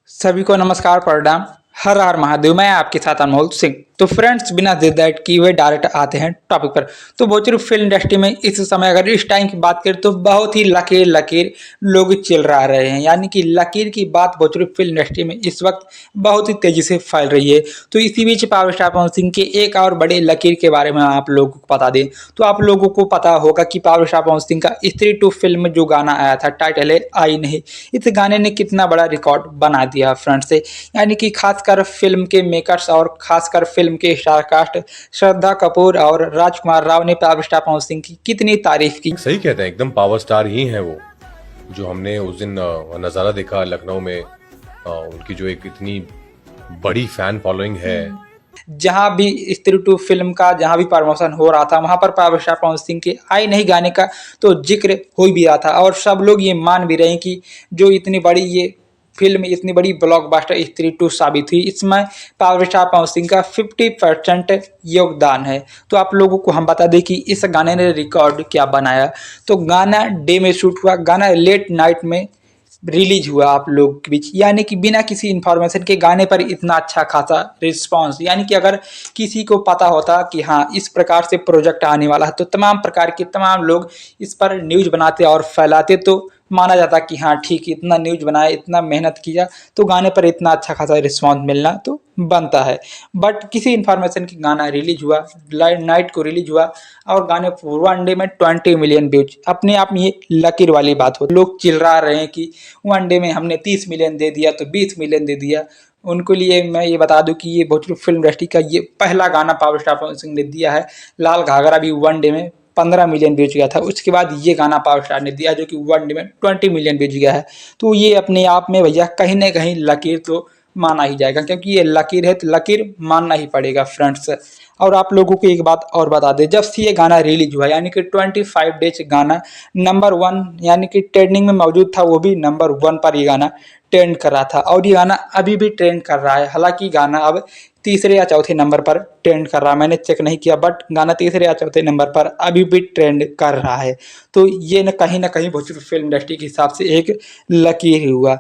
सभी को नमस्कार प्रणाम। हर हर महादेव। मैं आपके साथ अनमोल सिंह। तो फ्रेंड्स, बिना देर दैट की हुए डायरेक्ट आते हैं टॉपिक पर। तो भोजपुरी फिल्म इंडस्ट्री में इस समय अगर इस टाइम की बात करें तो बहुत ही लकीर लकीर लोग चिल रहे हैं, यानी कि लकीर की बात भोजपुरी फिल्म इंडस्ट्री में इस वक्त बहुत ही तेजी से फैल रही है। तो इसी बीच पावर स्टार पवन सिंह के एक और बड़े लकीर के बारे में आप लोगों को बता दें तो आप लोगों को पता होगा कि पावर स्टार पवन सिंह का स्त्री टू फिल्म में जो गाना आया था, टाइटल है आई नहीं। इस गाने ने कितना बड़ा रिकॉर्ड बना दिया फ्रेंड्स से, यानी कि खासकर फिल्म के मेकर्स और खासकर फिल्म के स्टार कास्ट श्रद्धा कपूर और राजकुमार राव ने पावर स्टार पवन सिंह की कितनी तारीफ की। सही कहते हैं, एकदम पावर स्टार ही हैं वो। जो हमने उस दिन नज़ारा देखा लखनऊ में, उनकी जो एक इतनी बड़ी फैन फॉलोइंग है। जहां भी स्त्री टू फिल्म का जहां भी प्रमोशन हो रहा था वहां पर पावर स्टार पवन सिंह के आई नहीं गाने का तो जिक्र हो भी रहा था, और सब लोग ये मान भी रहे हैं कि जो इतनी बड़ी ये फिल्म, इतनी बड़ी ब्लॉकबस्टर स्त्री टू साबित हुई, इसमें पावर स्टार पवन सिंह का 50% योगदान है। तो आप लोगों को हम बता दें कि इस गाने ने रिकॉर्ड क्या बनाया। तो गाना डे में शूट हुआ, गाना लेट नाइट में रिलीज हुआ आप लोग के बीच, यानी कि बिना किसी इन्फॉर्मेशन के गाने पर इतना अच्छा खासा रिस्पांस, यानी कि अगर किसी को पता होता कि हाँ इस प्रकार से प्रोजेक्ट आने वाला है तो तमाम प्रकार के तमाम लोग इस पर न्यूज बनाते और फैलाते, तो माना जाता कि हाँ ठीक, इतना न्यूज बनाया, इतना मेहनत किया तो गाने पर इतना अच्छा खासा रिस्पांस मिलना तो बनता है। बट किसी इन्फॉर्मेशन की गाना रिलीज हुआ, नाइट को रिलीज हुआ और गाने वन डे में 20 मिलियन व्यूज, अपने आप में ये लकीर वाली बात हो। लोग चिल्ला रहे हैं कि वन डे में हमने 30 मिलियन दे दिया तो 20 मिलियन दे दिया। उनके लिए मैं ये बता दूं कि ये भोजपुरी फिल्म इंडस्ट्री का ये पहला गाना पावर स्टार पवन सिंह ने दिया है। लाल घाघरा भी वन डे में 15 मिलियन व्यूज गया था, उसके बाद ये गाना पावर स्टार ने दिया जो कि वन डे में 20 मिलियन व्यूज गया है। तो ये अपने आप में भैया कहीं ना कहीं लकीर तो माना ही जाएगा, क्योंकि ये लकीर है तो लकीर मानना ही पड़ेगा फ्रेंड्स। और आप लोगों को एक बात और बता दें, जब से ये गाना रिलीज हुआ यानी कि 25 डेज गाना नंबर 1 यानी कि ट्रेंडिंग में मौजूद था, वो भी नंबर 1 पर ये गाना ट्रेंड कर रहा था और ये गाना अभी भी ट्रेंड कर रहा है। हालांकि गाना अब तीसरे या चौथे नंबर पर ट्रेंड कर रहा है, मैंने चेक नहीं किया, बट गाना तीसरे या चौथे नंबर पर अभी भी ट्रेंड कर रहा है। तो ये न कहीं भोजपुरी फिल्म इंडस्ट्री के हिसाब से एक लकीर ही हुआ।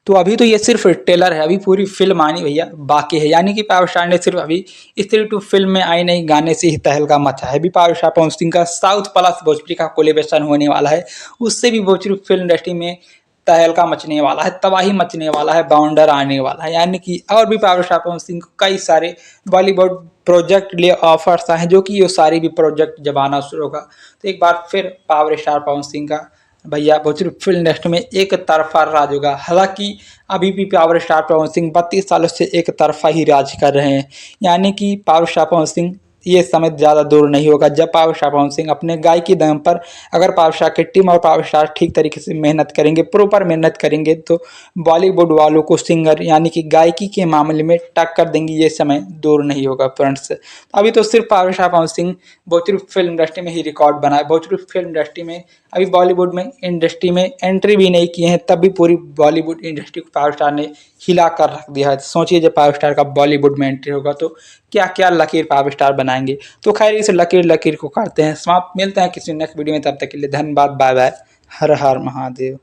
तो अभी तो ये सिर्फ ट्रेलर है, अभी पूरी फिल्म आनी भैया बाकी है, यानी कि पावर स्टार ने सिर्फ अभी स्त्री टू फिल्म में आई नहीं गाने से ही तहलका मचा है। अभी पावर स्टार पवन सिंह का साउथ प्लस भोजपुरी का कोलेब्रेशन होने वाला है, उससे भी भोजपुरी फिल्म इंडस्ट्री में तहलका मचने वाला है, तबाही मचने वाला है, बाउंडर आने वाला है। यानी कि और भी पावर स्टार पवन सिंह को कई सारे बॉलीवुड प्रोजेक्ट लिए ऑफर्स आए हैं, जो कि ये सारी भी प्रोजेक्ट जब आना शुरू होगा तो एक बार फिर पावर स्टार पवन सिंह का भैया भोजपुरी फिल्म इंडस्ट्री में एक तरफा राज होगा। हालांकि अभी भी पावर स्टार पवन सिंह 32 सालों से एक तरफा ही राज कर रहे हैं, यानी कि पावर स्टार पवन सिंह ये समय ज़्यादा दूर नहीं होगा जब पावर स्टार पवन सिंह अपने गायकी दम पर, अगर पावर स्टार की टीम और पावर स्टार ठीक तरीके से मेहनत करेंगे, प्रॉपर मेहनत करेंगे तो बॉलीवुड वालों को सिंगर यानी कि गायकी के मामले में टक्कर देंगे, ये समय दूर नहीं होगा फ्रेंड्स। अभी तो सिर्फ power star Pawan Singh Bhojpuri film industry में ही रिकॉर्ड बनाए, भोजपुरी फिल्म इंडस्ट्री में अभी बॉलीवुड में इंडस्ट्री में एंट्री भी नहीं किए हैं, तब भी पूरी बॉलीवुड इंडस्ट्री को पावर स्टार ने हिला कर रख दिया है। सोचिए जब पावर स्टार का बॉलीवुड में एंट्री होगा तो क्या क्या लकीर पावर स्टार बनाएंगे। तो खैर इस लकीर लकीर को करते हैं समाप्त। मिलते हैं किसी नेक्स्ट वीडियो में, तब तक के लिए धन्यवाद, बाय बाय, हर हर महादेव।